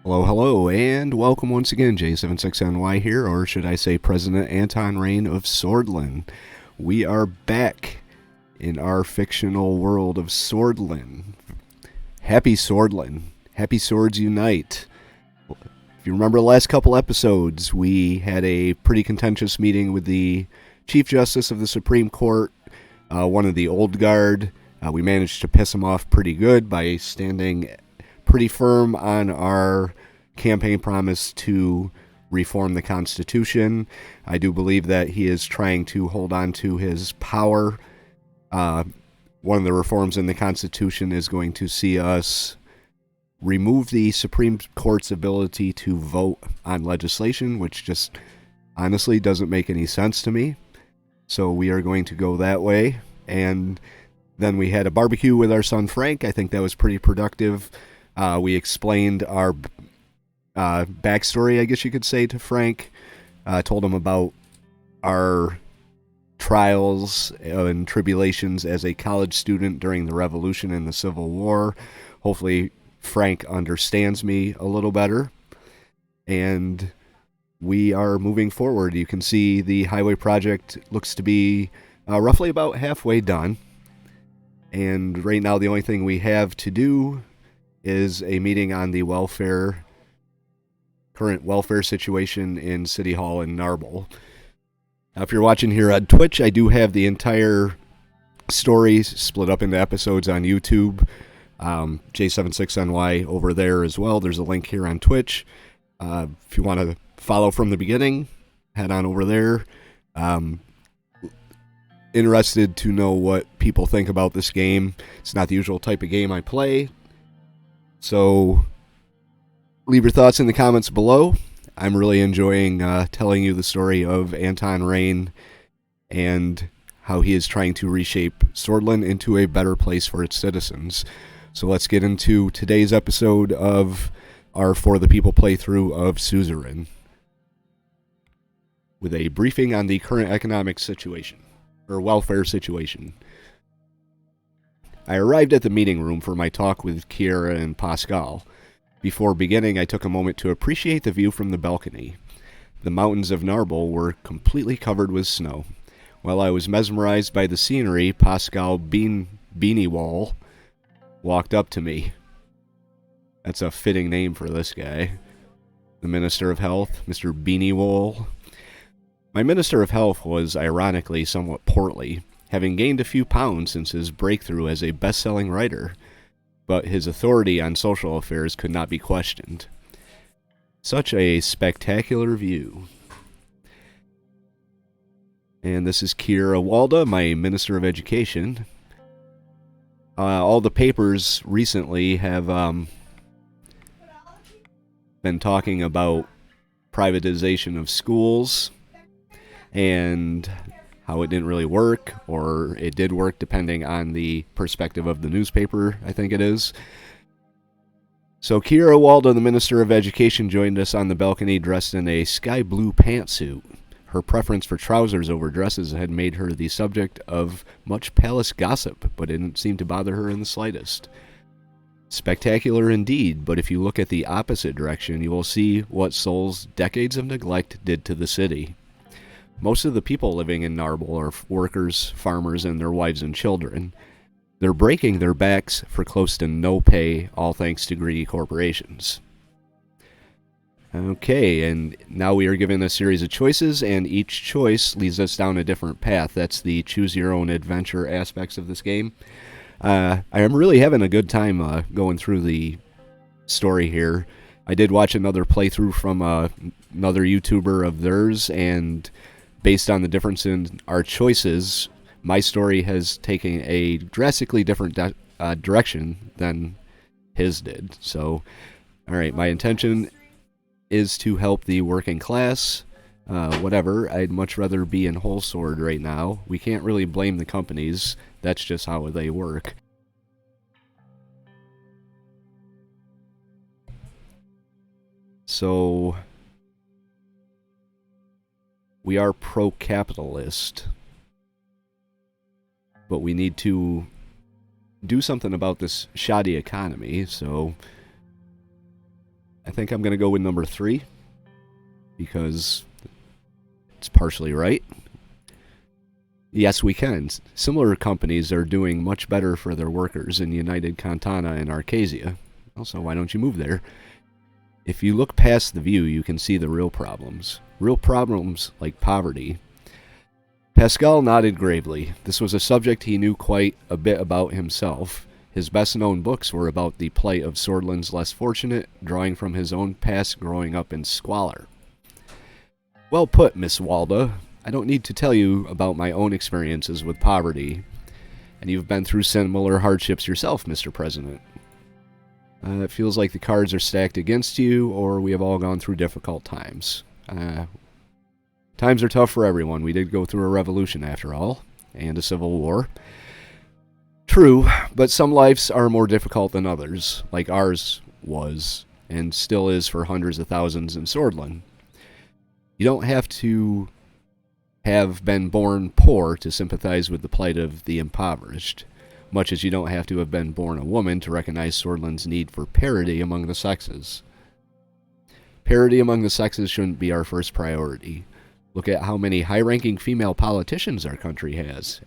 Hello, hello, and welcome once again, J76NY here, or should I say President Anton Rayne of Sordland. We are back in our fictional world of Sordland. Happy Sordland. Happy Swords Unite. If you remember the last couple episodes, we had a pretty contentious meeting with the Chief Justice of the Supreme Court, one of the old guard. We managed to piss him off pretty good by standing pretty firm on our campaign promise to reform the Constitution. I do believe that he is trying to hold on to his power. One of the reforms in the Constitution is going to see us remove the Supreme Court's ability to vote on legislation, which just honestly doesn't make any sense to me. So we are going to go that way. And then we had a barbecue with our son Frank. I think that was pretty productive. We explained our backstory, I guess you could say, to Frank. Told him about our trials and tribulations as a college student during the Revolution and the Civil War. Hopefully Frank understands me a little better. And we are moving forward. You can see the highway project looks to be roughly about halfway done. And right now the only thing we have to do is a meeting on the current welfare situation in City Hall in Narble. Now, if you're watching here on Twitch, I do have the entire story split up into episodes on YouTube. J76NY over there as well. There's a link here on Twitch. If you want to follow from the beginning, head on over there. Interested to know what people think about this game. It's not the usual type of game I play. So leave your thoughts in the comments below. I'm really enjoying telling you the story of Anton Rayne and how he is trying to reshape Sordland into a better place for its citizens. So let's get into today's episode of our For the People playthrough of Suzerain, with a briefing on the current economic situation, or welfare situation. I arrived at the meeting room for my talk with Kiera and Pascal. Before beginning, I took a moment to appreciate the view from the balcony. The mountains of Narble were completely covered with snow. While I was mesmerized by the scenery, Pascal Beaniewall walked up to me. That's a fitting name for this guy. The Minister of Health, Mr. Beaniewall. My Minister of Health was, ironically, somewhat portly, having gained a few pounds since his breakthrough as a best-selling writer, but his authority on social affairs could not be questioned. Such a spectacular view. And this is Kira Walda, my Minister of Education. All the papers recently have been talking about privatization of schools and how it didn't really work, or it did work depending on the perspective of the newspaper, I think it is. So Kira Walda, the Minister of Education, joined us on the balcony dressed in a sky blue pantsuit. Her preference for trousers over dresses had made her the subject of much palace gossip, but it didn't seem to bother her in the slightest. Spectacular indeed, but if you look at the opposite direction, you will see what Sol's decades of neglect did to the city. Most of the people living in Narble are workers, farmers, and their wives and children. They're breaking their backs for close to no pay, all thanks to greedy corporations. Okay, and now we are given a series of choices, and each choice leads us down a different path. That's the choose-your-own-adventure aspects of this game. I am really having a good time going through the story here. I did watch another playthrough from another YouTuber of theirs, and based on the difference in our choices, my story has taken a drastically different direction than his did. So, alright, my intention is to help the working class. Whatever, I'd much rather be in Whole Sword right now. We can't really blame the companies. That's just how they work. So, we are pro-capitalist, but we need to do something about this shoddy economy, so I think I'm going to go with number 3 because it's partially right. Yes, we can. Similar companies are doing much better for their workers in United Cantana and Arcasia. Also, why don't you move there? If you look past the view, you can see the real problems. Real problems like poverty. Pascal nodded gravely. This was a subject he knew quite a bit about himself. His best-known books were about the plight of Sordland's less fortunate, drawing from his own past growing up in squalor. Well put, Miss Walda. I don't need to tell you about my own experiences with poverty, and you've been through similar hardships yourself, Mr. President. It feels like the cards are stacked against you, or we have all gone through difficult times. Times are tough for everyone. We did go through a revolution, after all, and a civil war. True, but some lives are more difficult than others, like ours was, and still is for hundreds of thousands in Sordland. You don't have to have been born poor to sympathize with the plight of the impoverished, much as you don't have to have been born a woman to recognize Sordland's need for parity among the sexes. Parity among the sexes shouldn't be our first priority. Look at how many high-ranking female politicians our country has.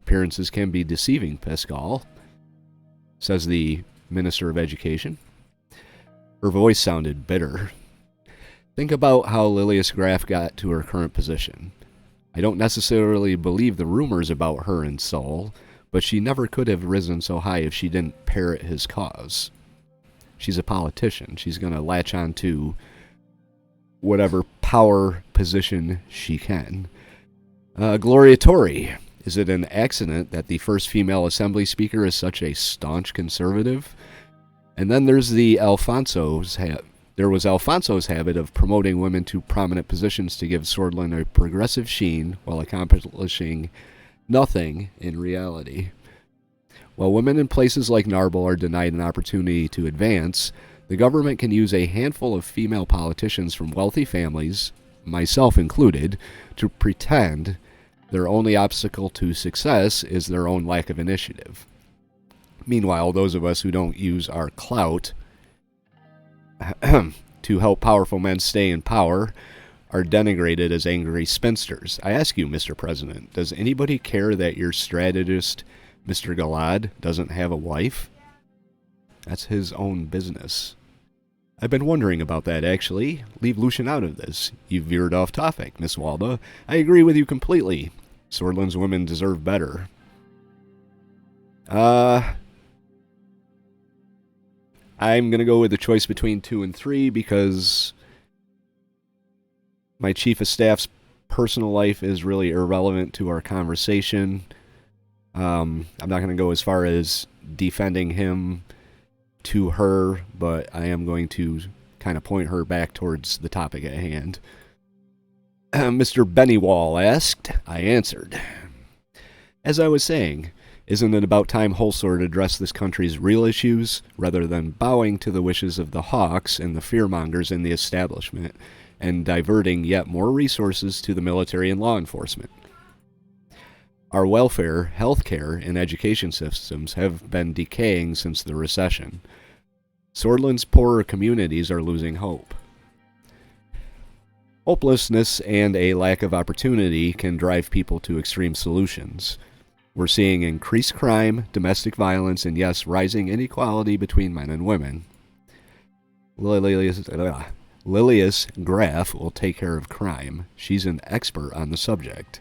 Appearances can be deceiving, Pascal, says the Minister of Education. Her voice sounded bitter. Think about how Lilius Graff got to her current position. I don't necessarily believe the rumors about her and Saul, but she never could have risen so high if she didn't parrot his cause. She's a politician. She's going to latch on to whatever power position she can. Gloria Torrey. Is it an accident that the first female assembly speaker is such a staunch conservative? And then there's the Alfonso's There was Alfonso's habit of promoting women to prominent positions to give Sordland a progressive sheen while accomplishing nothing in reality. While women in places like Narble are denied an opportunity to advance, the government can use a handful of female politicians from wealthy families, myself included, to pretend their only obstacle to success is their own lack of initiative. Meanwhile, those of us who don't use our clout to help powerful men stay in power are denigrated as angry spinsters. I ask you, Mr. President, does anybody care that your strategist, Mr. Galad, doesn't have a wife? That's his own business. I've been wondering about that, actually. Leave Lucian out of this. You veered off topic, Miss Walda. I agree with you completely. Sordland's women deserve better. I'm going to go with the choice between 2 and 3 because my chief of staff's personal life is really irrelevant to our conversation. I'm not going to go as far as defending him to her, but I am going to kind of point her back towards the topic at hand. Mr. Bennywall asked. I answered. As I was saying, isn't it about time Holsword addressed this country's real issues, rather than bowing to the wishes of the hawks and the fearmongers in the establishment, and diverting yet more resources to the military and law enforcement? Our welfare, healthcare, and education systems have been decaying since the recession. Sordland's poorer communities are losing hope. Hopelessness and a lack of opportunity can drive people to extreme solutions. We're seeing increased crime, domestic violence, and yes, rising inequality between men and women. Lilius Graff will take care of crime. She's an expert on the subject.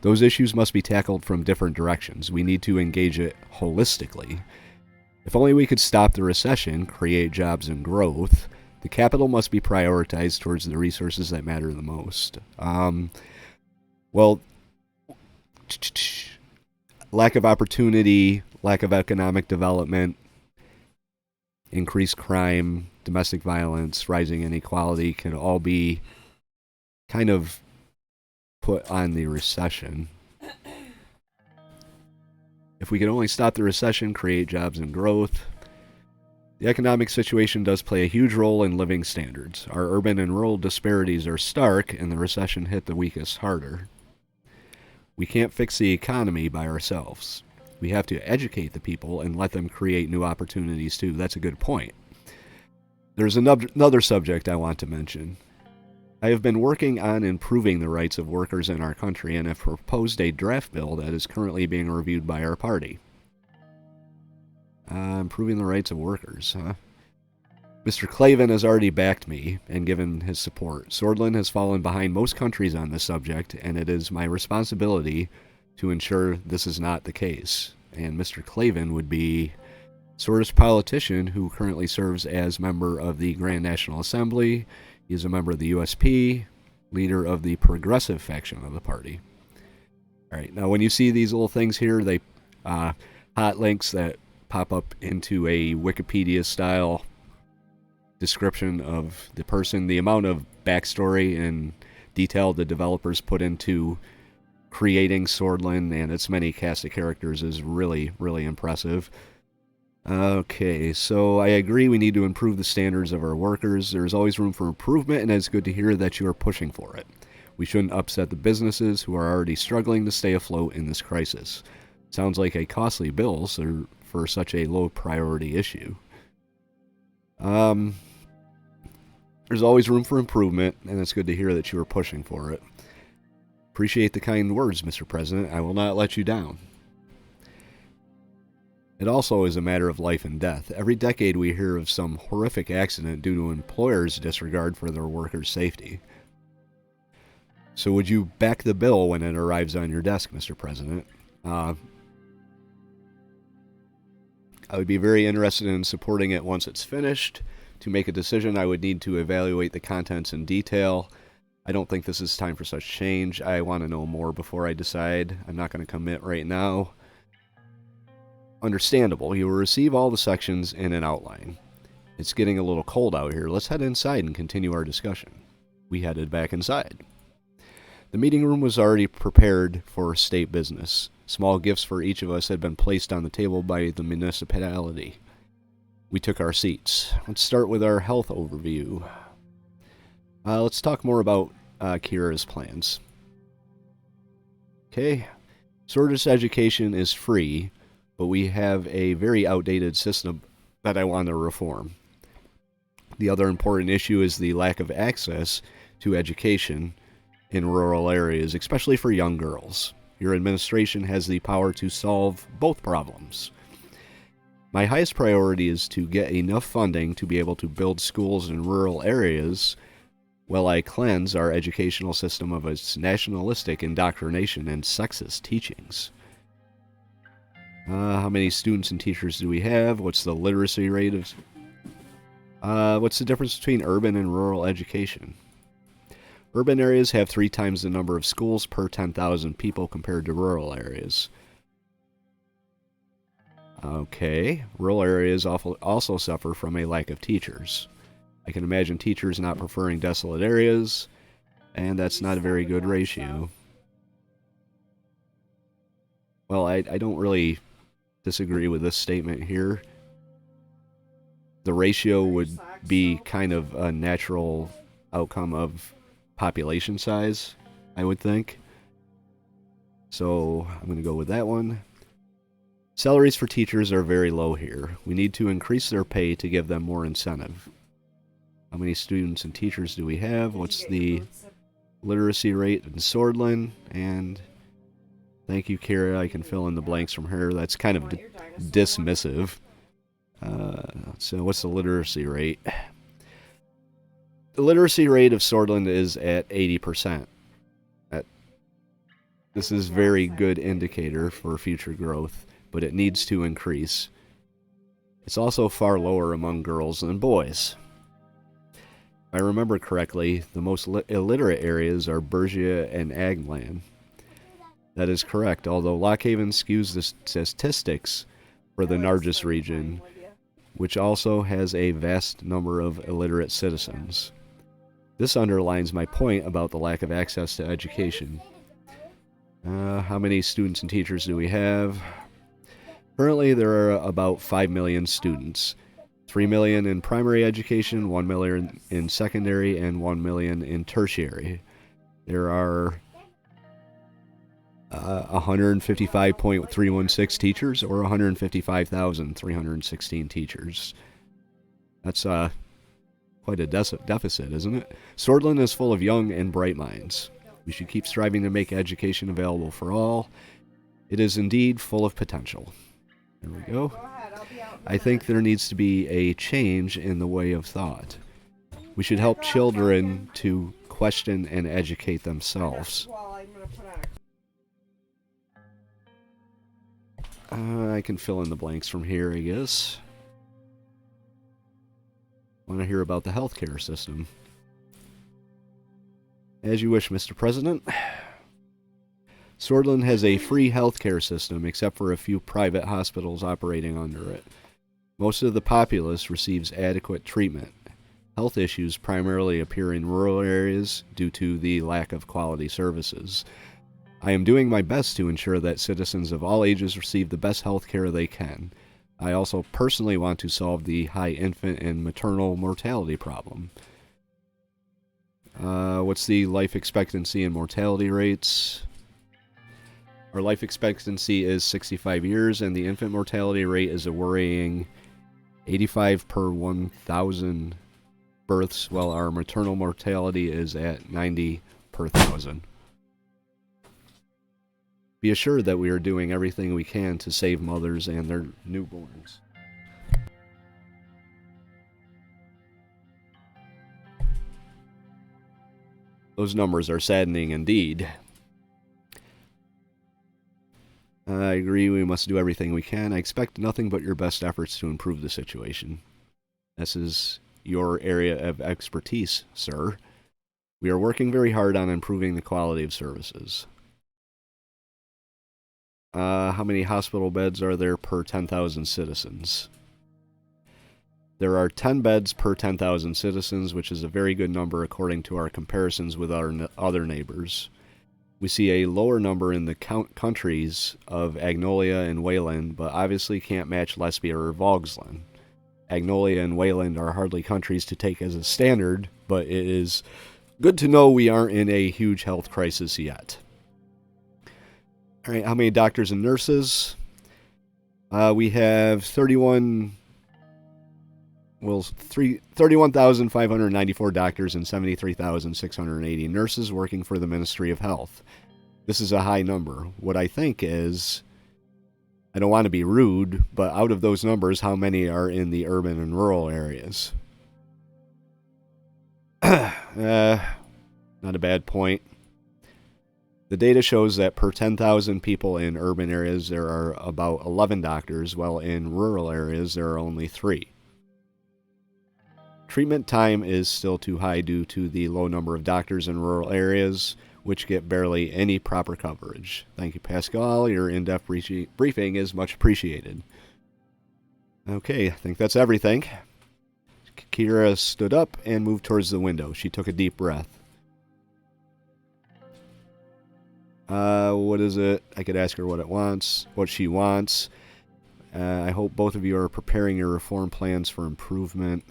Those issues must be tackled from different directions. We need to engage it holistically. If only we could stop the recession, create jobs and growth, the capital must be prioritized towards the resources that matter the most. Lack of opportunity, lack of economic development, increased crime, domestic violence, rising inequality could all be kind of put on the recession. If we could only stop the recession, create jobs and growth. The economic situation does play a huge role in living standards. Our urban and rural disparities are stark, and the recession hit the weakest harder. We can't fix the economy by ourselves. We have to educate the people and let them create new opportunities too. That's a good point. There's another subject I want to mention. I have been working on improving the rights of workers in our country and have proposed a draft bill that is currently being reviewed by our party. Improving the rights of workers, huh? Mr. Clavin has already backed me and given his support. Sordland has fallen behind most countries on this subject, and it is my responsibility to ensure this is not the case. And Mr. Clavin would be Swordist politician who currently serves as member of the Grand National Assembly. He is a member of the USP, leader of the progressive faction of the party. All right, now when you see these little things here, they hot links that pop up into a Wikipedia-style description of the person, the amount of backstory and detail the developers put into creating Sordland and its many cast of characters is really, really impressive. Okay, so I agree we need to improve the standards of our workers. There's always room for improvement, and it's good to hear that you are pushing for it. We shouldn't upset the businesses who are already struggling to stay afloat in this crisis. Sounds like a costly bill for such a low priority issue. There's always room for improvement, and it's good to hear that you are pushing for it. Appreciate the kind words, Mr. President. I will not let you down. It also is a matter of life and death. Every decade we hear of some horrific accident due to employers' disregard for their workers' safety. So would you back the bill when it arrives on your desk, Mr. President? I would be very interested in supporting it once it's finished. To make a decision, I would need to evaluate the contents in detail. I don't think this is time for such change. I want to know more before I decide. I'm not going to commit right now. Understandable. You will receive all the sections in an outline. It's getting a little cold out here. Let's head inside and continue our discussion. We headed back inside. The meeting room was already prepared for state business. Small gifts for each of us had been placed on the table by the municipality. We took our seats. Let's start with our health overview. Let's talk more about Kira's plans. Okay. Swordist education is free, but we have a very outdated system that I want to reform. The other important issue is the lack of access to education in rural areas, especially for young girls. Your administration has the power to solve both problems. My highest priority is to get enough funding to be able to build schools in rural areas while I cleanse our educational system of its nationalistic indoctrination and sexist teachings. How many students and teachers do we have? What's the literacy rate of... what's the difference between urban and rural education? Urban areas have 3 times the number of schools per 10,000 people compared to rural areas. Okay, rural areas also suffer from a lack of teachers. I can imagine teachers not preferring desolate areas, and that's not a very good ratio. Well, I don't really disagree with this statement here. The ratio would be kind of a natural outcome of population size, I would think. So I'm going to go with that one. Salaries for teachers are very low here. We need to increase their pay to give them more incentive. How many students and teachers do we have? What's the literacy rate in Sordland? And thank you, Kira. I can fill in the blanks from her. That's kind of dismissive. So what's the literacy rate? The literacy rate of Sordland is at 80%. This is a very good indicator for future growth, but it needs to increase. It's also far lower among girls than boys. If I remember correctly, the most illiterate areas are Bergia and Agland. That is correct, although Lockhaven skews the statistics for the Nargis region, which also has a vast number of illiterate citizens. This underlines my point about the lack of access to education. How many students and teachers do we have? Currently, there are about 5 million students. 3 million in primary education, 1 million in secondary, and 1 million in tertiary. There are 155.316 teachers, or 155,316 teachers. That's Quite a deficit, isn't it? Sordland is full of young and bright minds. We should keep striving to make education available for all. It is indeed full of potential. There we go. I think there needs to be a change in the way of thought. We should help children to question and educate themselves. I can fill in the blanks from here, I guess. Want to hear about the healthcare system? As you wish, Mr. President. Sordland has a free healthcare system, except for a few private hospitals operating under it. Most of the populace receives adequate treatment. Health issues primarily appear in rural areas due to the lack of quality services. I am doing my best to ensure that citizens of all ages receive the best health care they can. I also personally want to solve the high infant and maternal mortality problem. What's the life expectancy and mortality rates? Our life expectancy is 65 years, and the infant mortality rate is a worrying 85 per 1,000 births, while our maternal mortality is at 90 per 1,000. Be assured that we are doing everything we can to save mothers and their newborns. Those numbers are saddening indeed. I agree, we must do everything we can. I expect nothing but your best efforts to improve the situation. This is your area of expertise, sir. We are working very hard on improving the quality of services. How many hospital beds are there per 10,000 citizens? There are 10 beds per 10,000 citizens, which is a very good number according to our comparisons with our other neighbors. We see a lower number in the countries of Agnolia and Wayland, but obviously can't match Lesbia or Vogsland. Agnolia and Wayland are hardly countries to take as a standard, but it is good to know we aren't in a huge health crisis yet. All right, how many doctors and nurses? We have 31,594 doctors and 73,680 nurses working for the Ministry of Health. This is a high number. What I think is, I don't want to be rude, but out of those numbers, how many are in the urban and rural areas? Not a bad point. The data shows that per 10,000 people in urban areas, there are about 11 doctors, while in rural areas, there are only 3. Treatment time is still too high due to the low number of doctors in rural areas, which get barely any proper coverage. Thank you, Pascal. Your in-depth briefing is much appreciated. Okay, I think that's everything. Kira stood up and moved towards the window. She took a deep breath. What is it? I could ask her what she wants. I hope both of you are preparing your reform plans for improvement.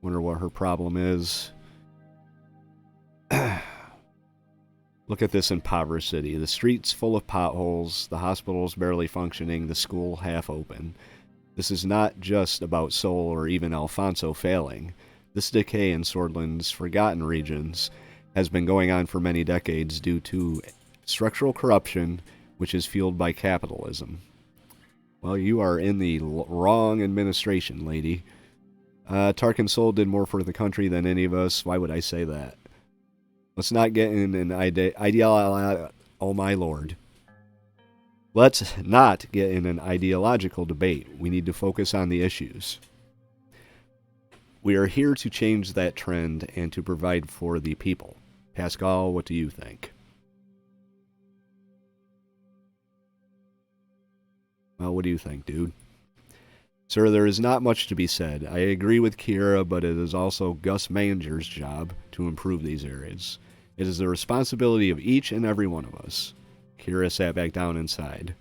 Wonder what her problem is. Look at this impoverished city. The streets full of potholes, the hospitals barely functioning, the school half open. This is not just about Seoul or even Alfonso failing. This decay in Sordland's forgotten regions has been going on for many decades due to structural corruption, which is fueled by capitalism. Well, you are in the wrong administration, lady. Tarkin Sol did more for the country than any of us. Why would I say that? Let's not get in an oh my lord. Let's not get in an ideological debate. We need to focus on the issues. We are here to change that trend and to provide for the people. Pascal, what do you think? Well, what do you think, dude? Sir, there is not much to be said. I agree with Kira, but it is also Gus Manger's job to improve these areas. It is the responsibility of each and every one of us. Kira sat back down inside.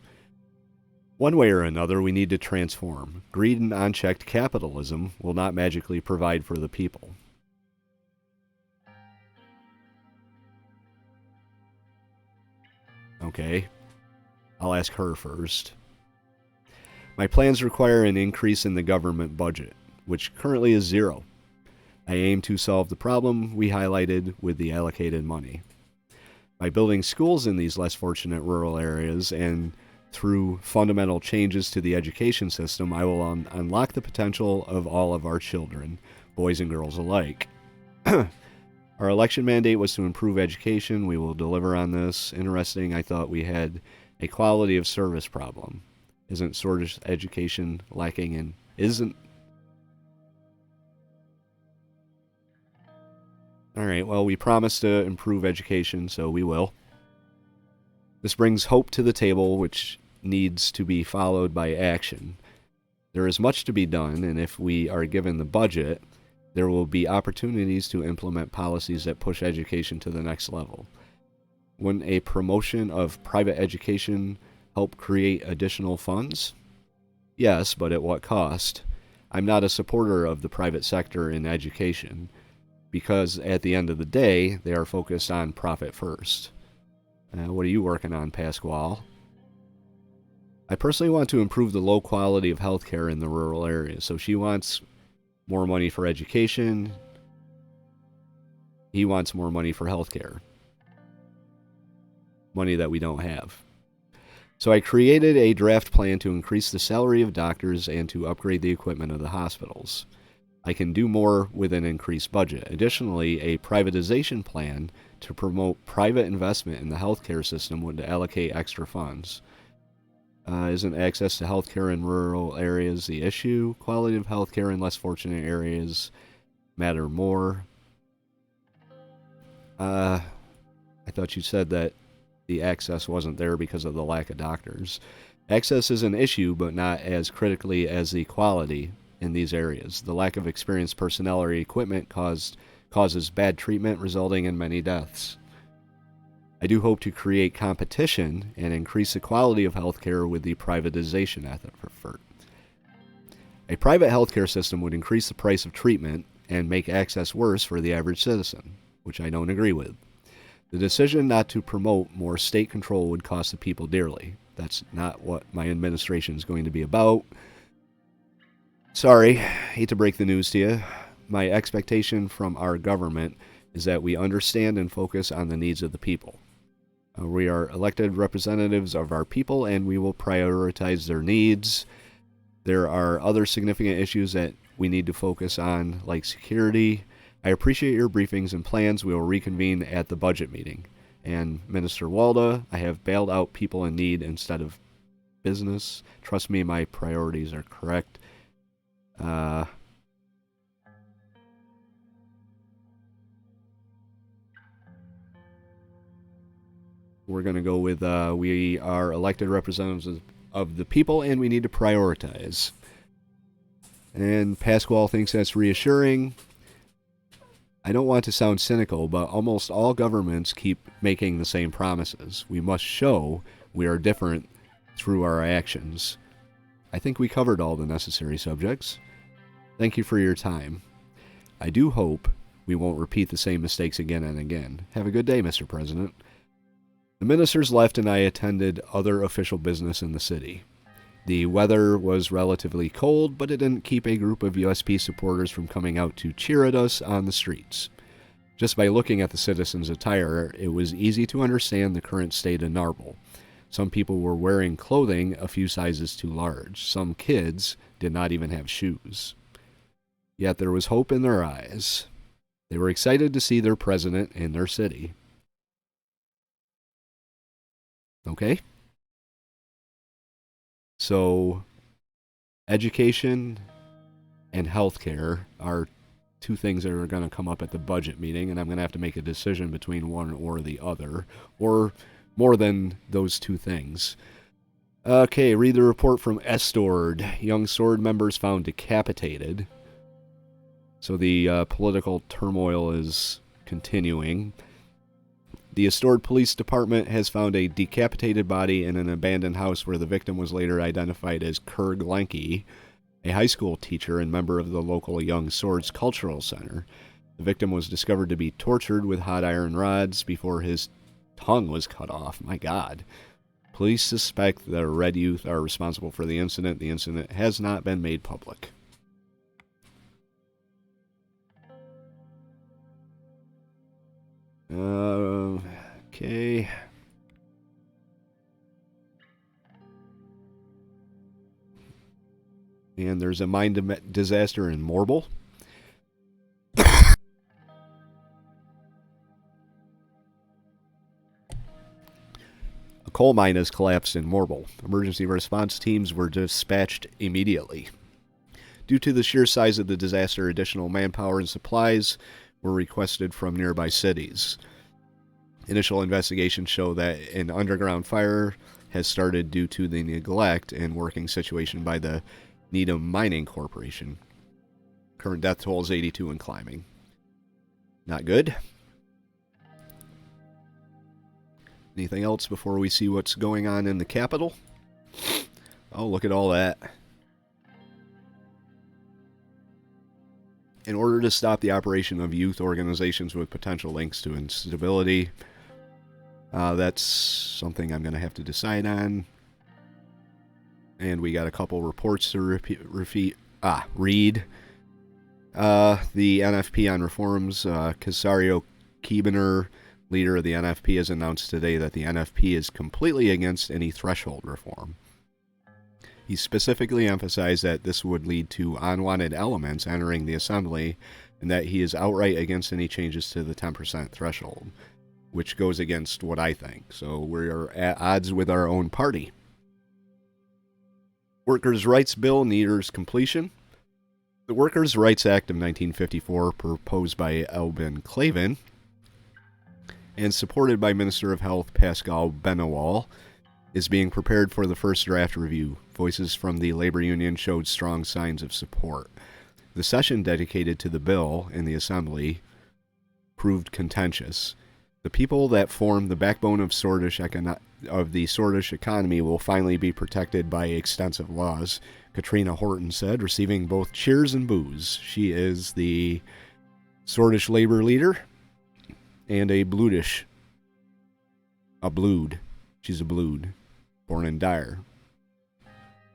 One way or another, we need to transform. Greed and unchecked capitalism will not magically provide for the people. Okay, I'll ask her first. My plans require an increase in the government budget, which currently is 0. I aim to solve the problem we highlighted with the allocated money. By building schools in these less fortunate rural areas and through fundamental changes to the education system, I will unlock the potential of all of our children, boys and girls alike. Our election mandate was to improve education. We will deliver on this. Interesting, I thought we had a quality of service problem. Isn't Swordlish education lacking in... Isn't... Alright, well, we promised to improve education, so we will. This brings hope to the table, which needs to be followed by action. There is much to be done, and if we are given the budget, there will be opportunities to implement policies that push education to the next level. Wouldn't a promotion of private education help create additional funds? Yes, but at what cost? I'm not a supporter of the private sector in education, because at the end of the day, they are focused on profit first. What are you working on, Pasquale? I personally want to improve the low quality of healthcare in the rural areas, so she wants more money for education. He wants more money for healthcare. Money that we don't have. So I created a draft plan to increase the salary of doctors and to upgrade the equipment of the hospitals. I can do more with an increased budget. Additionally, a privatization plan to promote private investment in the healthcare system would allocate extra funds. Isn't access to healthcare in rural areas the issue? Quality of healthcare in less fortunate areas matter more. I thought you said that the access wasn't there because of the lack of doctors. Access is an issue, but not as critically as the quality in these areas. The lack of experienced personnel or equipment causes bad treatment, resulting in many deaths. I do hope to create competition and increase the quality of healthcare with the privatization effort. A private healthcare system would increase the price of treatment and make access worse for the average citizen, which I don't agree with. The decision not to promote more state control would cost the people dearly. That's not what my administration is going to be about. Sorry, hate to break the news to you. My expectation from our government is that we understand and focus on the needs of the people. We are elected representatives of our people, and we will prioritize their needs. There are other significant issues that we need to focus on, like security. I appreciate your briefings and plans. We will reconvene at the budget meeting. And Minister Walda, I have bailed out people in need instead of business. Trust me, my priorities are correct. We're going to go with we are elected representatives of the people, and we need to prioritize. And Pasquale thinks that's reassuring. I don't want to sound cynical, but almost all governments keep making the same promises. We must show we are different through our actions. I think we covered all the necessary subjects. Thank you for your time. I do hope we won't repeat the same mistakes again and again. Have a good day, Mr. President. The ministers left and I attended other official business in the city. The weather was relatively cold, but it didn't keep a group of USP supporters from coming out to cheer at us on the streets. Just by looking at the citizens' attire, it was easy to understand the current state of Narble. Some people were wearing clothing a few sizes too large. Some kids did not even have shoes. Yet there was hope in their eyes. They were excited to see their president in their city. Okay? So, education and healthcare are two things that are going to come up at the budget meeting, and I'm going to have to make a decision between one or the other, or more than those two things. Okay, read the report from Estord. Young Sword members found decapitated. So the political turmoil is continuing. The Estord Police Department has found a decapitated body in an abandoned house where the victim was later identified as Kurg Lenke, a high school teacher and member of the local Young Swords Cultural Center. The victim was discovered to be tortured with hot iron rods before his tongue was cut off. My God. Police suspect the Red Youth are responsible for the incident. The incident has not been made public. Okay. And there's a mine disaster in Morble. A coal mine has collapsed in Morble. Emergency response teams were dispatched immediately. Due to the sheer size of the disaster, additional manpower and supplies were requested from nearby cities. Initial investigations show that an underground fire has started due to the neglect and working situation by the Needham Mining Corporation. Current death toll is 82 and climbing. Not good. Anything else before we see what's going on in the capital? Oh, look at all that. In order to stop the operation of youth organizations with potential links to instability, that's something I'm going to have to decide on. And we got a couple reports to read. The NFP on reforms, Casario Keebener, leader of the NFP, has announced today that the NFP is completely against any threshold reform. He specifically emphasized that this would lead to unwanted elements entering the assembly and that he is outright against any changes to the 10% threshold, which goes against what I think. So we're at odds with our own party. Workers' Rights Bill nears completion. The Workers' Rights Act of 1954, proposed by Albin Clavin and supported by Minister of Health Pascal Benawal, is being prepared for the first draft review. Voices from the labor union showed strong signs of support. The session dedicated to the bill in the Assembly proved contentious. The people that form the backbone of the Sordland economy will finally be protected by extensive laws, Katrina Horton said, receiving both cheers and boos. She is the Sordland labor leader and a bludish. A blued. She's a blued. Born in Dyer.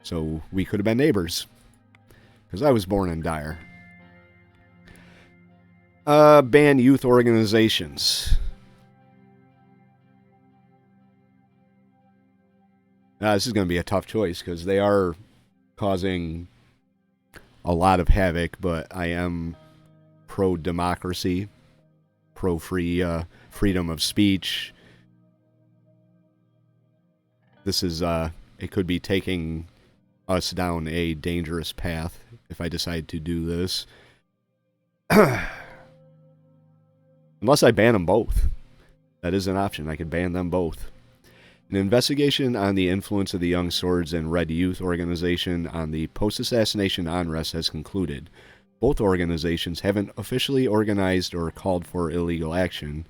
So we could have been neighbors. Because I was born in Dyer. Ban youth organizations. This is going to be a tough choice because they are causing a lot of havoc, but I am pro-democracy, pro-free freedom of speech. This is, it could be taking us down a dangerous path if I decide to do this. Unless I ban them both. That is an option. I could ban them both. An investigation on the influence of the Young Swords and Red Youth organization on the post-assassination unrest has concluded. Both organizations haven't officially organized or called for illegal action,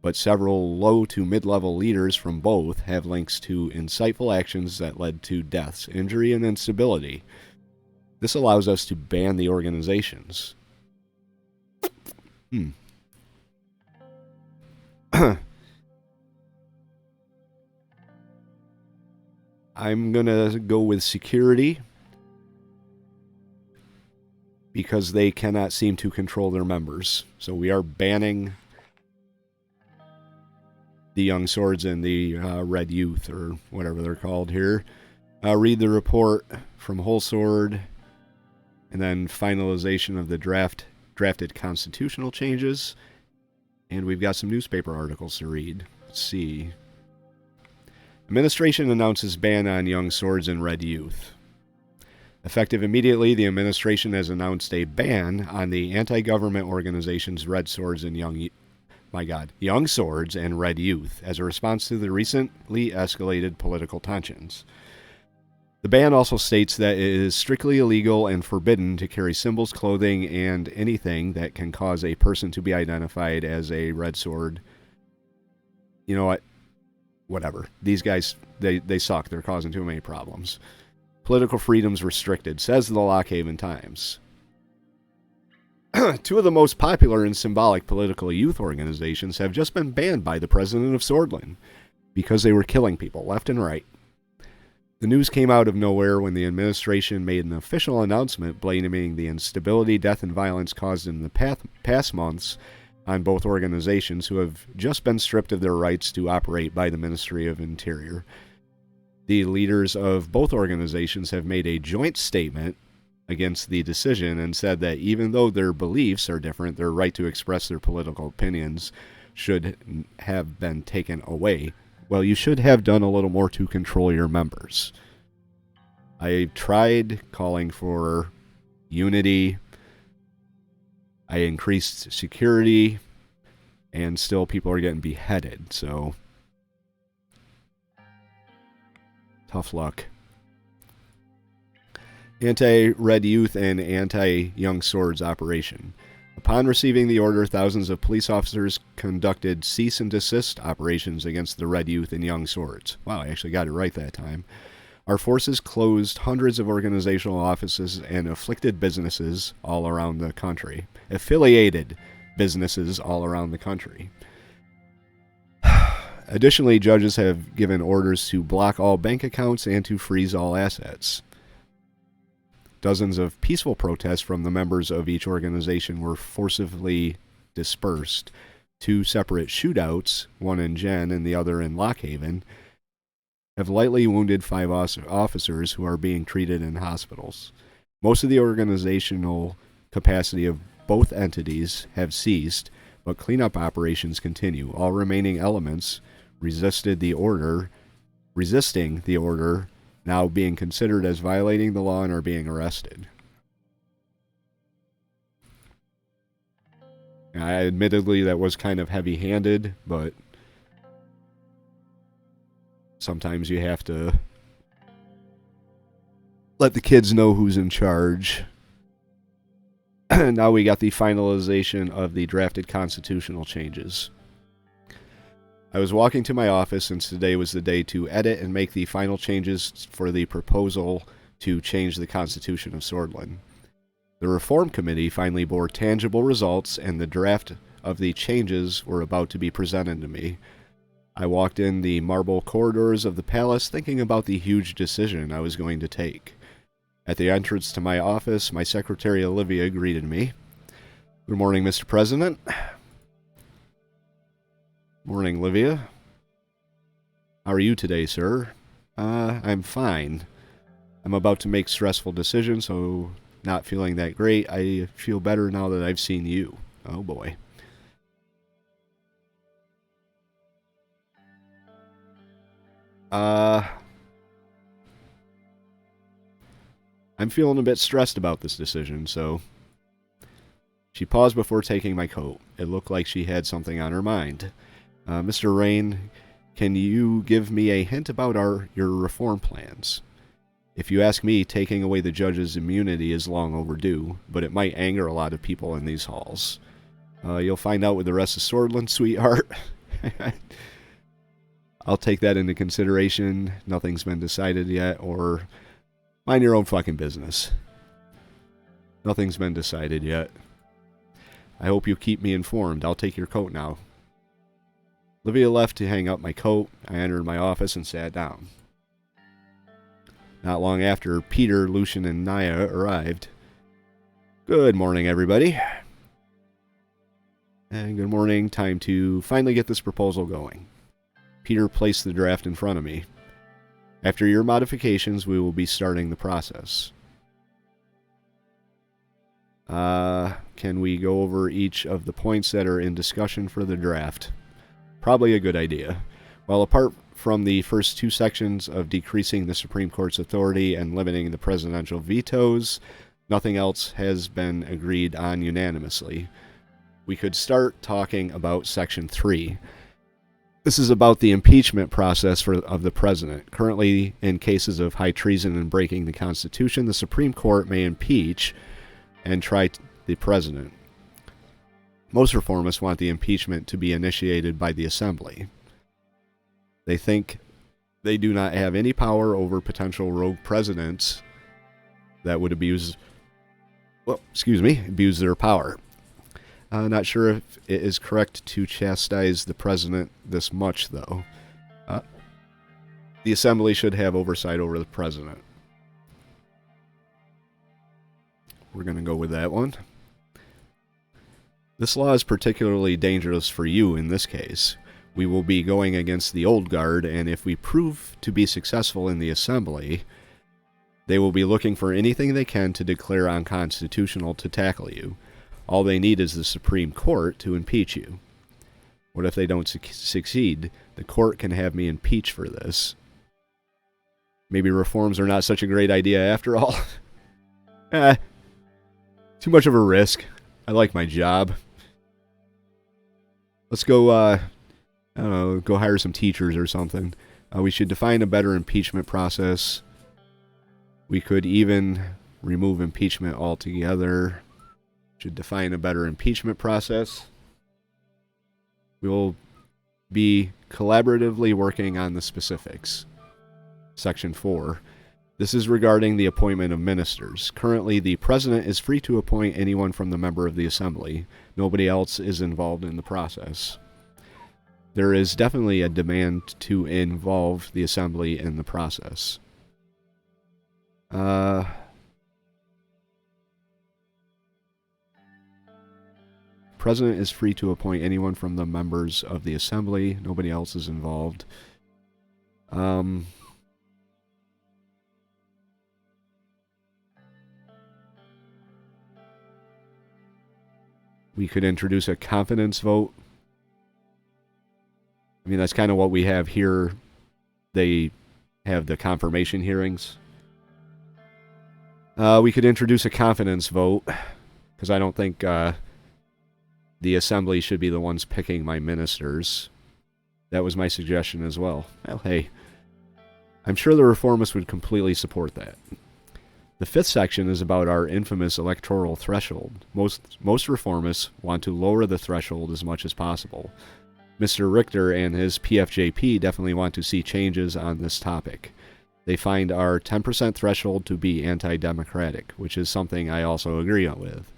but several low to mid-level leaders from both have links to insightful actions that led to deaths, injury, and instability. This allows us to ban the organizations. I'm going to go with security because they cannot seem to control their members. So we are banning the Young Swords and the Red Youth, or whatever they're called here. Read the report from Whole Sword, and then finalization of the drafted constitutional changes. And we've got some newspaper articles to read. Let's see. Administration announces ban on Young Swords and Red Youth. Effective immediately, the administration has announced a ban on the anti-government organizations Red Swords and Young Swords and Red Youth as a response to the recently escalated political tensions. The ban also states that it is strictly illegal and forbidden to carry symbols, clothing, and anything that can cause a person to be identified as a Red Sword. You know what? Whatever. These guys, they suck. They're causing too many problems. Political freedoms restricted, says the Lockhaven Times. Two of the most popular and symbolic political youth organizations have just been banned by the president of Sordland because they were killing people left and right. The news came out of nowhere when the administration made an official announcement blaming the instability, death, and violence caused in the past months on both organizations who have just been stripped of their rights to operate by the Ministry of Interior. The leaders of both organizations have made a joint statement against the decision and said that even though their beliefs are different, their right to express their political opinions should have been taken away. Well, you should have done a little more to control your members. I tried calling for unity. I increased security, and still people are getting beheaded, so tough luck. Anti-Red Youth and Anti-Young Swords operation. Upon receiving the order, thousands of police officers conducted cease and desist operations against the Red Youth and Young Swords. Wow, I actually got it right that time. Our forces closed hundreds of organizational offices and afflicted businesses all around the country. Affiliated businesses all around the country. Additionally, judges have given orders to block all bank accounts and to freeze all assets. Dozens of peaceful protests from the members of each organization were forcibly dispersed. 2 separate shootouts, one in Jen and the other in Lockhaven, have lightly wounded 5 officers who are being treated in hospitals. Most of the organizational capacity of both entities have ceased, but cleanup operations continue. All remaining elements resisting the order, now being considered as violating the law and are being arrested. Admittedly, that was kind of heavy-handed, but sometimes you have to let the kids know who's in charge. Now we got the finalization of the drafted constitutional changes. I was walking to my office since today was the day to edit and make the final changes for the proposal to change the Constitution of Sordland. The Reform Committee finally bore tangible results, and the draft of the changes were about to be presented to me. I walked in the marble corridors of the palace thinking about the huge decision I was going to take. At the entrance to my office, my secretary Olivia greeted me. "Good morning, Mr. President." "Morning, Olivia. How are you today, sir?" I'm fine. I'm about to make stressful decisions, so not feeling that great. I feel better now that I've seen you." Oh boy. I'm feeling a bit stressed about this decision, so... She paused before taking my coat. It looked like she had something on her mind. "Mr. Rayne, can you give me a hint about your reform plans? If you ask me, taking away the judge's immunity is long overdue, but it might anger a lot of people in these halls. You'll find out with the rest of Sordland, sweetheart." I'll take that into consideration. Nothing's been decided yet, or mind your own fucking business. Nothing's been decided yet. I hope you keep me informed. I'll take your coat now. Olivia left to hang up my coat. I entered my office and sat down. Not long after, Peter, Lucian, and Naya arrived. "Good morning, everybody." And good morning. Time to finally get this proposal going. Peter placed the draft in front of me. "After your modifications, we will be starting the process." Can we go over each of the points that are in discussion for the draft? Probably a good idea. Well, apart from the first 2 sections of decreasing the Supreme Court's authority and limiting the presidential vetoes, nothing else has been agreed on unanimously. We could start talking about Section 3. This is about the impeachment process of the president. Currently, in cases of high treason and breaking the Constitution, the Supreme Court may impeach and try the president. Most reformists want the impeachment to be initiated by the Assembly. They think they do not have any power over potential rogue presidents that would abuse their power. Not sure if it is correct to chastise the president this much, though. The Assembly should have oversight over the president. We're going to go with that one. This law is particularly dangerous for you in this case. We will be going against the old guard, and if we prove to be successful in the assembly, they will be looking for anything they can to declare unconstitutional to tackle you. All they need is the Supreme Court to impeach you. What if they don't succeed? The court can have me impeached for this. Maybe reforms are not such a great idea after all. Too much of a risk. I like my job. Let's go, I don't know, go hire some teachers or something. We should define a better impeachment process. We could even remove impeachment altogether. Should define a better impeachment process. We will be collaboratively working on the specifics. Section 4. This is regarding the appointment of ministers. Currently, the president is free to appoint anyone from the member of the assembly. Nobody else is involved in the process. There is definitely a demand to involve the assembly in the process. President is free to appoint anyone from the members of the assembly. Nobody else is involved. We could introduce a confidence vote. I mean, that's kind of what we have here. They have the confirmation hearings. We could introduce a confidence vote, because I don't think the assembly should be the ones picking my ministers. That was my suggestion as well. Well, hey, I'm sure the reformists would completely support that. The 5th section is about our infamous electoral threshold. Most reformists want to lower the threshold as much as possible. Mr. Richter and his PFJP definitely want to see changes on this topic. They find our 10% threshold to be anti-democratic, which is something I also agree with.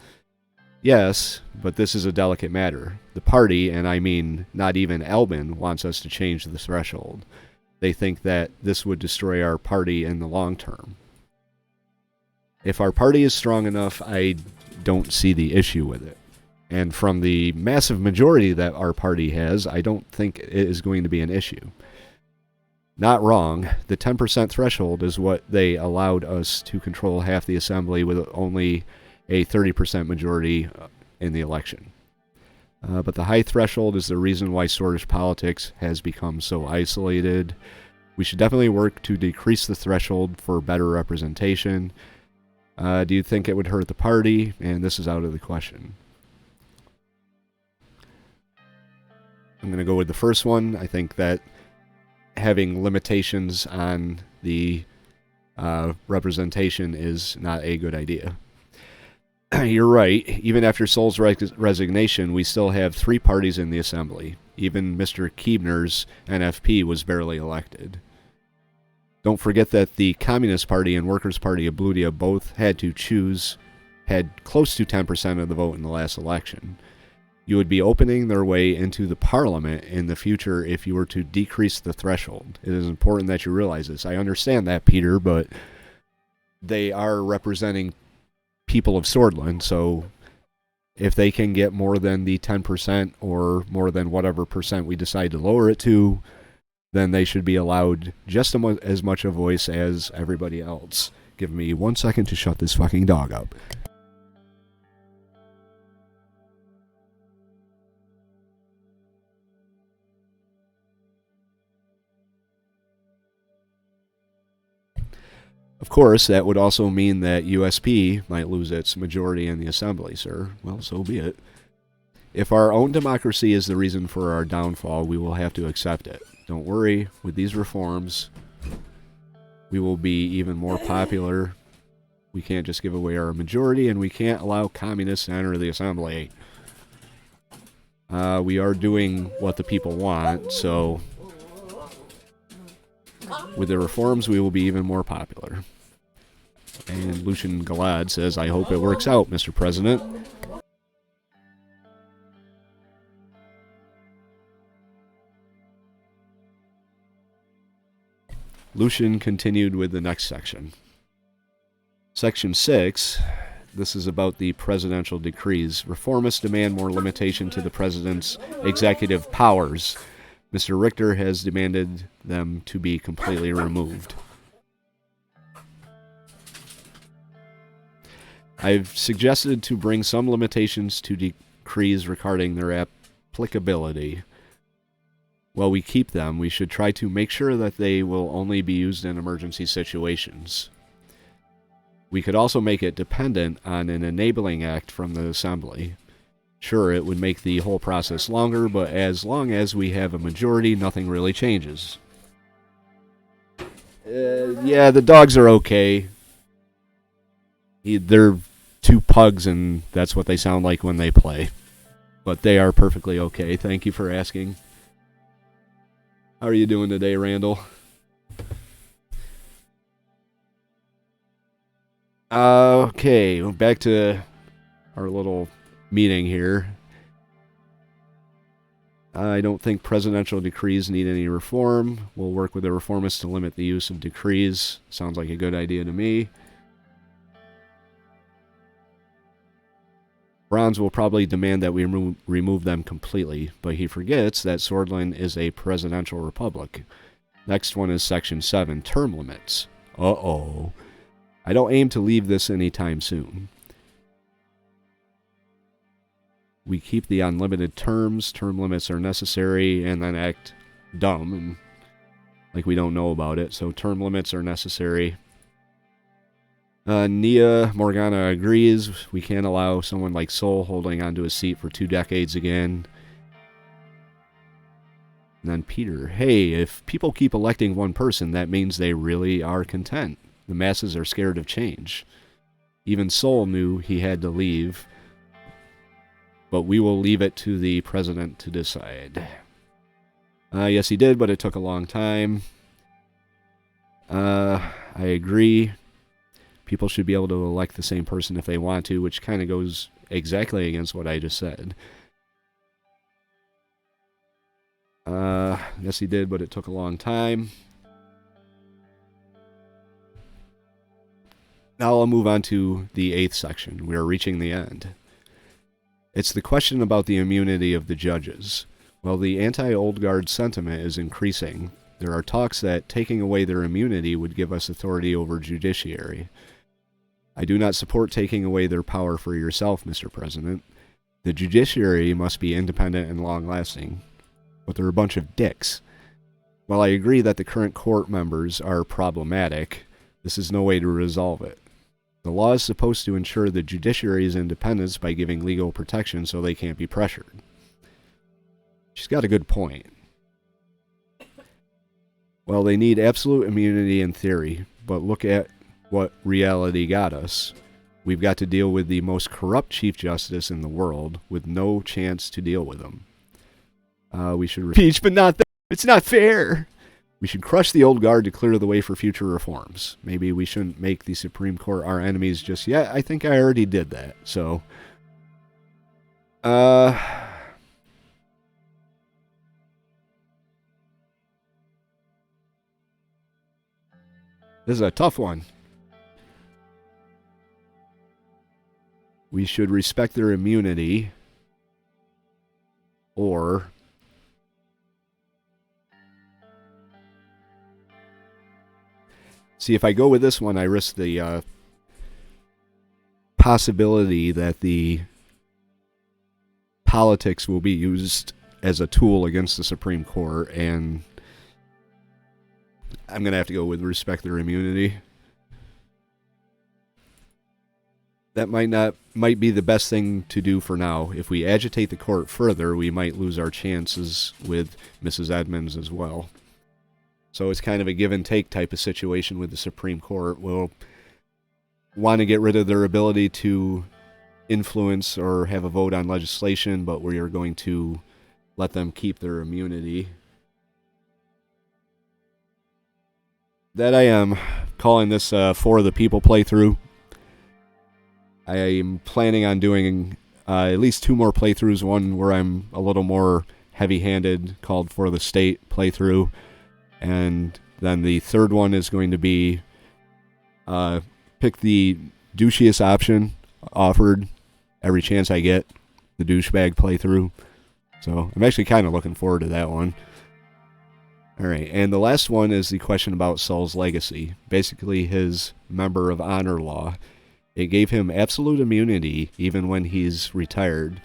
Yes, but this is a delicate matter. The party, and I mean not even Albin, wants us to change the threshold. They think that this would destroy our party in the long term. If our party is strong enough, I don't see the issue with it. And from the massive majority that our party has, I don't think it is going to be an issue. Not wrong. The 10% threshold is what they allowed us to control half the assembly with only a 30% majority in the election. But the high threshold is the reason why Swedish politics has become so isolated. We should definitely work to decrease the threshold for better representation. Do you think it would hurt the party? And this is out of the question. I'm going to go with the first one. I think that having limitations on the representation is not a good idea. You're right. Even after Sol's resignation, we still have 3 parties in the assembly. Even Mr. Keebner's NFP was barely elected. Don't forget that the Communist Party and Workers' Party of Bludia both had close to 10% of the vote in the last election. You would be opening their way into the parliament in the future if you were to decrease the threshold. It is important that you realize this. I understand that, Peter, but they are representing people of Sordland, so if they can get more than the 10% or more than whatever percent we decide to lower it to, then they should be allowed just as much a voice as everybody else. Give me 1 second to shut this fucking dog up. Of course, that would also mean that USP might lose its majority in the assembly, sir. Well, so be it. If our own democracy is the reason for our downfall, we will have to accept it. Don't worry, with these reforms, we will be even more popular. We can't just give away our majority, and we can't allow communists to enter the assembly. We are doing what the people want, so with the reforms, we will be even more popular. And Lucian Galad says, I hope it works out, Mr. President. Lucian continued with the next section. Section 6. This is about the presidential decrees. Reformists demand more limitation to the president's executive powers. Mr. Richter has demanded them to be completely removed. I've suggested to bring some limitations to decrees regarding their applicability. While we keep them, we should try to make sure that they will only be used in emergency situations. We could also make it dependent on an enabling act from the Assembly. Sure, it would make the whole process longer, but as long as we have a majority, nothing really changes. Yeah, the dogs are okay. They're two pugs, and that's what they sound like when they play. But they are perfectly okay. Thank you for asking. How are you doing today, Randall? Okay, back to our little meeting here. I don't think presidential decrees need any reform. We'll work with the reformists to limit the use of decrees. Sounds like a good idea to me. Bronze will probably demand that we remove them completely, but he forgets that Sordland is a presidential republic. Next one is Section 7, term limits. Uh-oh. I don't aim to leave this anytime soon. We keep the unlimited terms. Term limits are necessary, and then act dumb, and like we don't know about it. So term limits are necessary. Nia Morgana agrees. We can't allow someone like Sol holding onto a seat for 2 decades again. And then Peter, hey, if people keep electing one person, that means they really are content. The masses are scared of change. Even Sol knew he had to leave. But we will leave it to the president to decide. Yes, he did, but it took a long time. I agree. People should be able to elect the same person if they want to, which kind of goes exactly against what I just said. Yes, he did, but it took a long time. Now I'll move on to the 8th section. We are reaching the end. It's the question about the immunity of the judges. While the anti-old guard sentiment is increasing, there are talks that taking away their immunity would give us authority over judiciary. I do not support taking away their power for yourself, Mr. President. The judiciary must be independent and long-lasting, but they're a bunch of dicks. While I agree that the current court members are problematic, this is no way to resolve it. The law is supposed to ensure the judiciary's independence by giving legal protection so they can't be pressured. She's got a good point. Well, they need absolute immunity in theory, but look at what reality got us. We've got to deal with the most corrupt Chief Justice in the world with no chance to deal with him. We should impeach, but not that. It's not fair. We should crush the old guard to clear the way for future reforms. Maybe we shouldn't make the Supreme Court our enemies just yet. I think I already did that, so... This is a tough one. We should respect their immunity, or... See, if I go with this one, I risk the possibility that the politics will be used as a tool against the Supreme Court, and I'm going to have to go with respect their immunity. That might be the best thing to do for now. If we agitate the court further, we might lose our chances with Mrs. Edmonds as well. So it's kind of a give and take type of situation with the Supreme Court. We'll want to get rid of their ability to influence or have a vote on legislation, but we are going to let them keep their immunity. That I am calling this For the People playthrough. I am planning on doing at least 2 more playthroughs, one where I'm a little more heavy-handed, called For the State playthrough. And then the third one is going to be pick the douchiest option offered every chance I get the douchebag playthrough. So I'm actually kind of looking forward to that one. Alright, and the last one is the question about Saul's legacy. Basically his member of honor law. It gave him absolute immunity even when he's retired.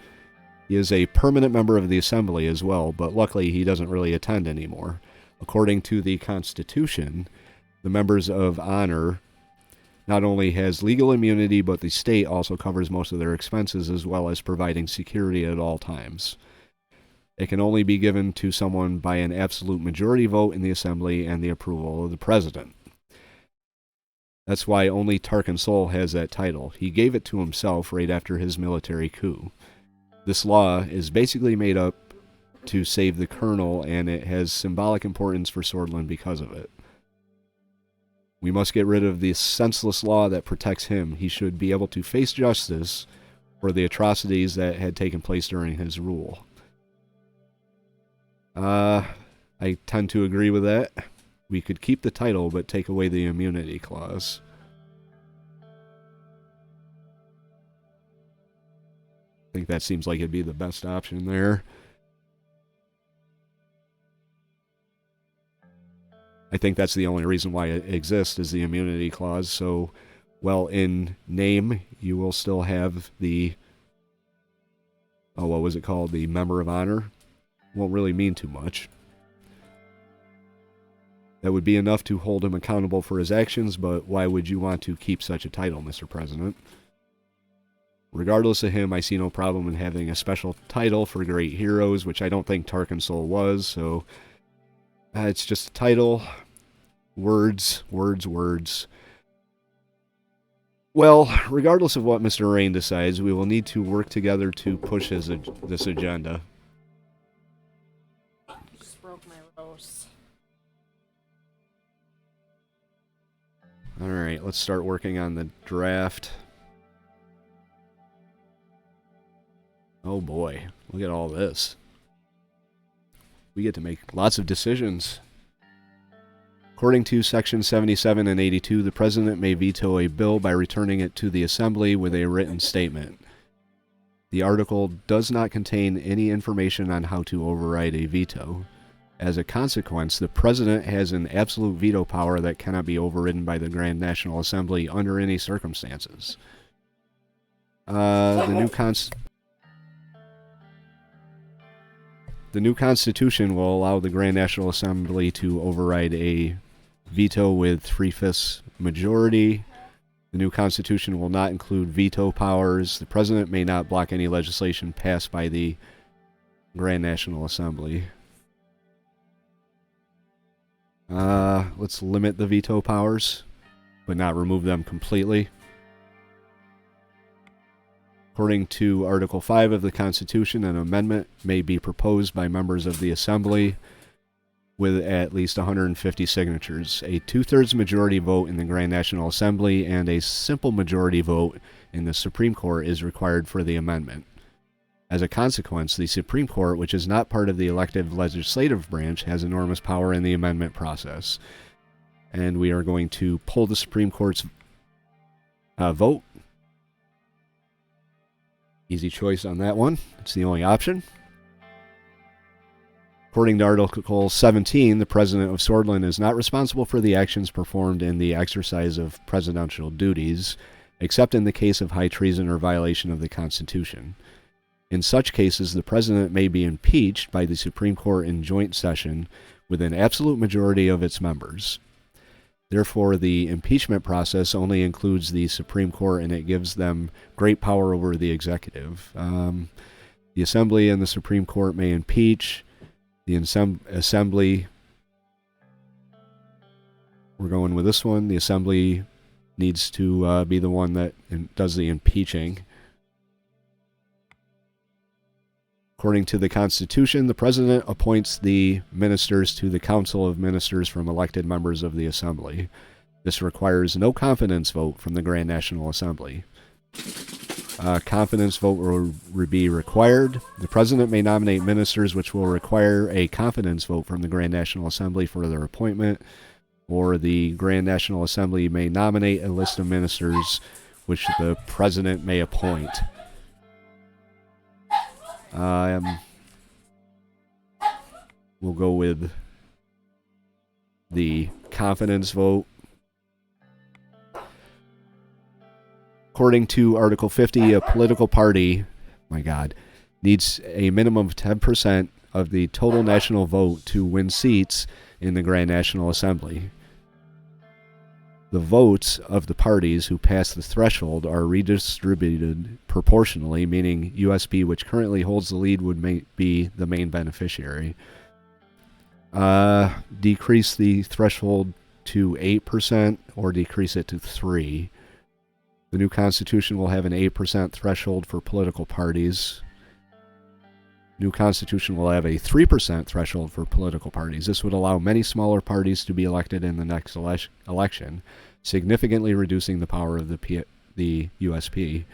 He is a permanent member of the assembly as well, but luckily he doesn't really attend anymore. According to the Constitution, the members of honor not only has legal immunity, but the state also covers most of their expenses as well as providing security at all times. It can only be given to someone by an absolute majority vote in the assembly and the approval of the president. That's why only Tarkin Sol has that title. He gave it to himself right after his military coup. This law is basically made up to save the colonel, and it has symbolic importance for Sordland because of it. We must get rid of this senseless law that protects him. He should be able to face justice for the atrocities that had taken place during his rule. I tend to agree with that. We could keep the title, but take away the immunity clause. I think that seems like it'd be the best option there. I think that's the only reason why it exists, is the immunity clause. So, well, in name, you will still have the, what was it called? The member of honor. Won't really mean too much. That would be enough to hold him accountable for his actions, but why would you want to keep such a title, Mr. President? Regardless of him, I see no problem in having a special title for great heroes, which I don't think Tarkin Sol was, so it's just a title. Words, words, words. Well, regardless of what Mr. Rayne decides, we will need to work together to push this agenda. Just broke my rose. Alright, let's start working on the draft. Oh boy, look at all this. We get to make lots of decisions. According to Section 77 and 82, the President may veto a bill by returning it to the Assembly with a written statement. The article does not contain any information on how to override a veto. As a consequence, the President has an absolute veto power that cannot be overridden by the Grand National Assembly under any circumstances. The new Constitution will allow the Grand National Assembly to override a veto with 3/5 majority. The new Constitution will not include veto powers. The President may not block any legislation passed by the Grand National Assembly. Let's limit the veto powers, but not remove them completely. According to Article 5 of the Constitution, an amendment may be proposed by members of the Assembly with at least 150 signatures. A 2/3 majority vote in the Grand National Assembly and a simple majority vote in the Supreme Court is required for the amendment. As a consequence, the Supreme Court, which is not part of the elected legislative branch, has enormous power in the amendment process. And we are going to pull the Supreme Court's vote. Easy choice on that one. It's the only option. According to Article 17, the President of Sordland is not responsible for the actions performed in the exercise of presidential duties, except in the case of high treason or violation of the Constitution. In such cases, the President may be impeached by the Supreme Court in joint session with an absolute majority of its members. Therefore, the impeachment process only includes the Supreme Court, and it gives them great power over the executive. The Assembly and the Supreme Court may impeach. The Assembly, we're going with this one. The Assembly needs to be the one that does the impeaching. According to the Constitution, the President appoints the ministers to the Council of Ministers from elected members of the Assembly. This requires no confidence vote from the Grand National Assembly. Confidence vote will be required. The President may nominate ministers, which will require a confidence vote from the Grand National Assembly for their appointment, or the Grand National Assembly may nominate a list of ministers which the president may appoint. We'll go with the confidence vote. According to Article 50, a political party, needs a minimum of 10% of the total national vote to win seats in the Grand National Assembly. The votes of the parties who pass the threshold are redistributed proportionally, meaning USP, which currently holds the lead, would be the main beneficiary. Decrease the threshold to 8% or decrease it to 3%. The new constitution will have an 8% threshold for political parties. New constitution will have a 3% threshold for political parties. This would allow many smaller parties to be elected in the next election, significantly reducing the power of the USP.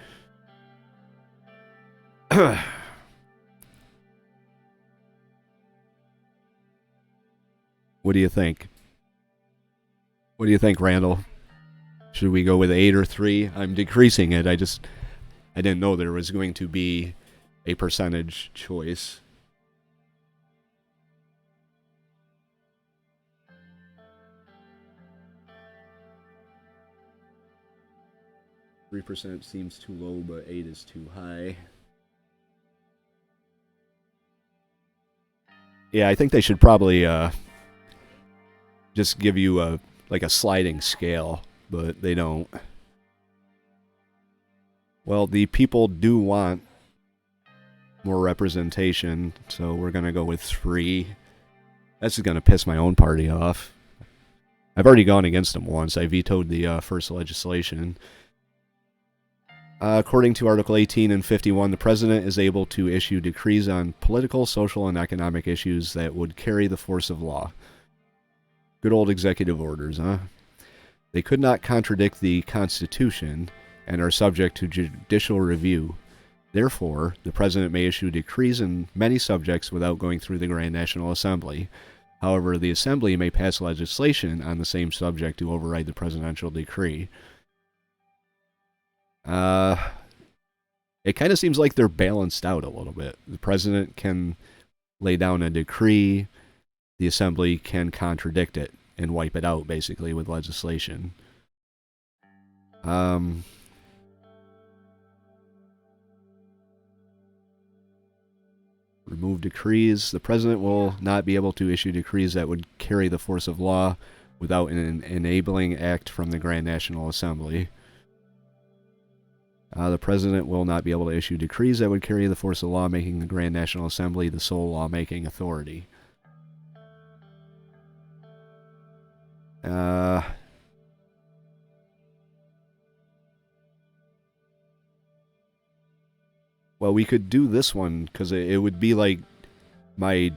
What do you think? What do you think, Randall? Should we go with 8 or 3? I'm decreasing it. I didn't know there was going to be a percentage choice. %3 seems too low, but 8 is too high. Yeah, I think they should probably just give you a sliding scale, but they don't. Well, the people do want more representation, so we're going to go with 3. This is going to piss my own party off. I've already gone against them once. I vetoed the first legislation. According to Article 18 and 51, the President is able to issue decrees on political, social, and economic issues that would carry the force of law. Good old executive orders, huh? They could not contradict the Constitution and are subject to judicial review. Therefore, the President may issue decrees in many subjects without going through the Grand National Assembly. However, the Assembly may pass legislation on the same subject to override the presidential decree. It kind of seems like they're balanced out a little bit. The President can lay down a decree, the Assembly can contradict it and wipe it out, basically, with legislation. Remove decrees. The President will not be able to issue decrees that would carry the force of law without an enabling act from the Grand National Assembly. The President will not be able to issue decrees that would carry the force of law, making the Grand National Assembly the sole lawmaking authority. Well, we could do this one, because it would be like my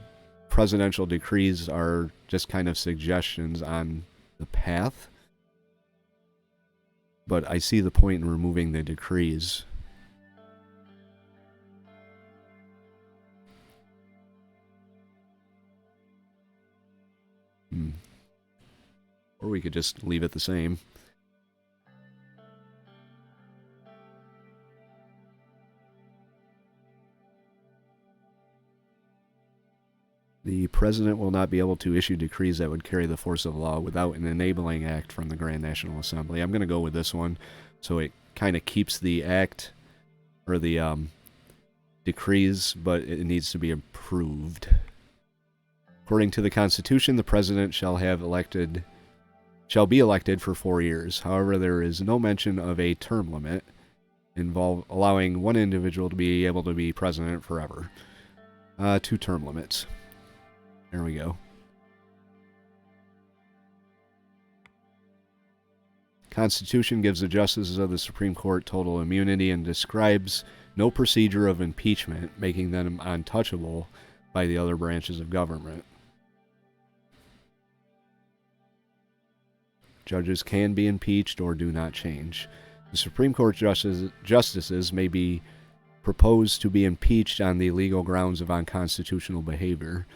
presidential decrees are just kind of suggestions on the path. But I see the point in removing the decrees. Or we could just leave it the same. The President will not be able to issue decrees that would carry the force of law without an enabling act from the Grand National Assembly. I'm going to go with this one, so it kind of keeps the act, or the decrees, but it needs to be approved. According to the Constitution, the President shall be elected for 4 years. However, there is no mention of a term limit, allowing one individual to be able to be president forever. 2 term limits. There we go. Constitution gives the justices of the Supreme Court total immunity and describes no procedure of impeachment, making them untouchable by the other branches of government. Judges can be impeached or do not change. The Supreme Court justices may be proposed to be impeached on the legal grounds of unconstitutional behavior.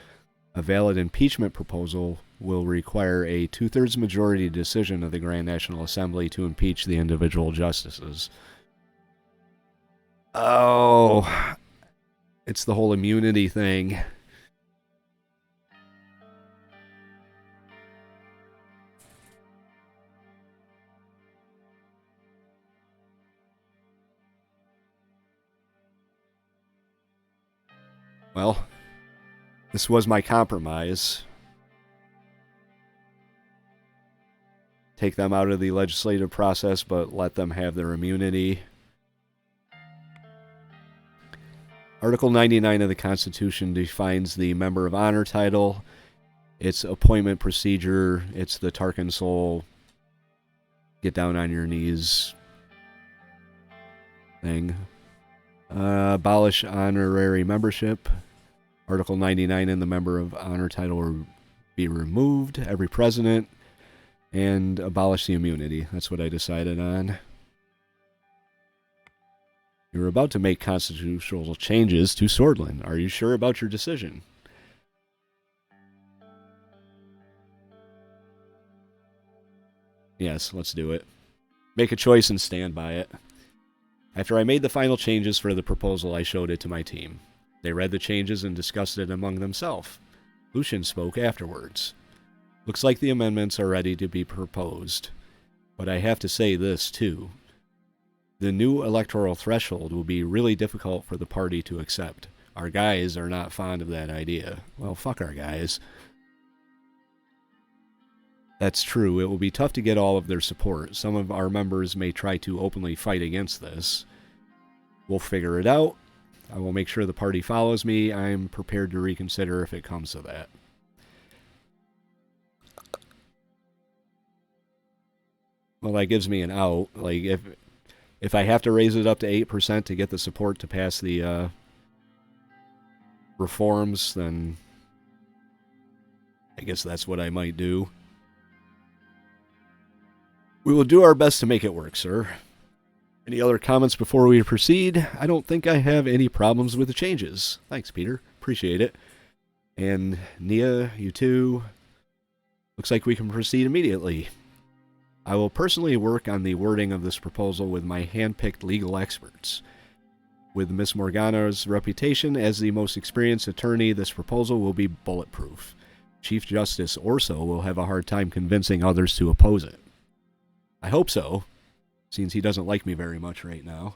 A valid impeachment proposal will require a 2/3 majority decision of the Grand National Assembly to impeach the individual justices. Oh, it's the whole immunity thing. Well, this was my compromise. Take them out of the legislative process, but let them have their immunity. Article 99 of the Constitution defines the Member of Honor title, its appointment procedure, it's the Tarkin Soul, get down on your knees thing. Abolish honorary membership. Article 99 in the Member of Honor title will be removed, every president, and abolish the immunity. That's what I decided on. You're about to make constitutional changes to Sordland. Are you sure about your decision? Yes, let's do it. Make a choice and stand by it. After I made the final changes for the proposal, I showed it to my team. They read the changes and discussed it among themselves. Lucian spoke afterwards. Looks like the amendments are ready to be proposed. But I have to say this, too. The new electoral threshold will be really difficult for the party to accept. Our guys are not fond of that idea. Well, fuck our guys. That's true. It will be tough to get all of their support. Some of our members may try to openly fight against this. We'll figure it out. I will make sure the party follows me. I'm prepared to reconsider if it comes to that. Well, that gives me an out. Like, if I have to raise it up to 8% to get the support to pass the reforms, then I guess that's what I might do. We will do our best to make it work, sir. Any other comments before we proceed? I don't think I have any problems with the changes. Thanks, Peter. Appreciate it. And Nia, you too. Looks like we can proceed immediately. I will personally work on the wording of this proposal with my hand-picked legal experts. With Miss Morgana's reputation as the most experienced attorney, this proposal will be bulletproof. Chief Justice Orso will have a hard time convincing others to oppose it. I hope so, since he doesn't like me very much right now.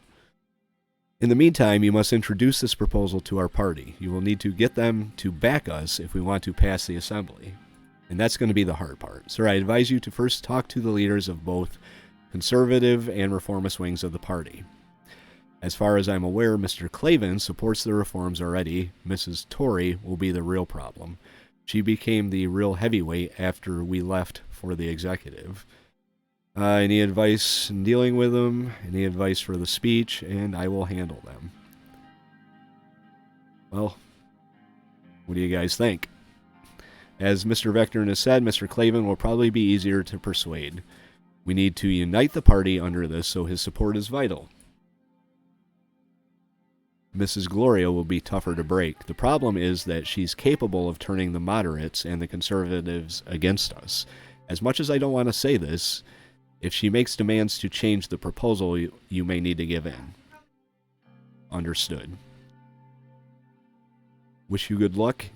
In the meantime, you must introduce this proposal to our party. You will need to get them to back us if we want to pass the assembly. And that's going to be the hard part. Sir, I advise you to first talk to the leaders of both conservative and reformist wings of the party. As far as I'm aware, Mr. Clavin supports the reforms already. Mrs. Tory will be the real problem. She became the real heavyweight after we left for the executive. Any advice in dealing with them? Any advice for the speech? And I will handle them. Well, what do you guys think? As Mr. Vectorn has said, Mr. Clavin will probably be easier to persuade. We need to unite the party under this, so his support is vital. Mrs. Gloria will be tougher to break. The problem is that she's capable of turning the moderates and the conservatives against us. As much as I don't want to say this, if she makes demands to change the proposal, you may need to give in. Understood. Wish you good luck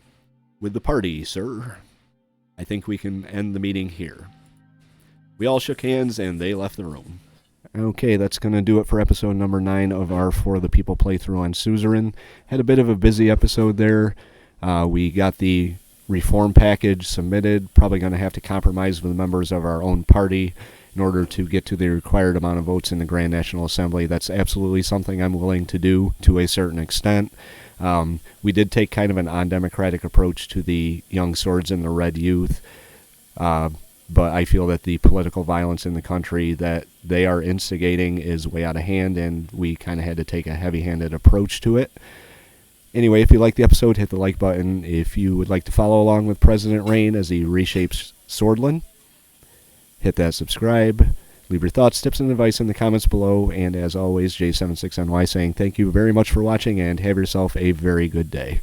with the party, sir. I think we can end the meeting here. We all shook hands and they left the room. Okay, that's going to do it for episode number 9 of our For the People playthrough on Suzerain. Had a bit of a busy episode there. We got the reform package submitted. Probably going to have to compromise with members of our own party in order to get to the required amount of votes in the Grand National Assembly. That's absolutely something I'm willing to do to a certain extent. We did take kind of an undemocratic approach to the Young Swords and the Red Youth, but I feel that the political violence in the country that they are instigating is way out of hand, and we kind of had to take a heavy-handed approach to it. Anyway, if you liked the episode, hit the like button. If you would like to follow along with President Rayne as he reshapes Sordland, hit that subscribe. Leave your thoughts, tips, and advice in the comments below. And as always, J76NY saying thank you very much for watching and have yourself a very good day.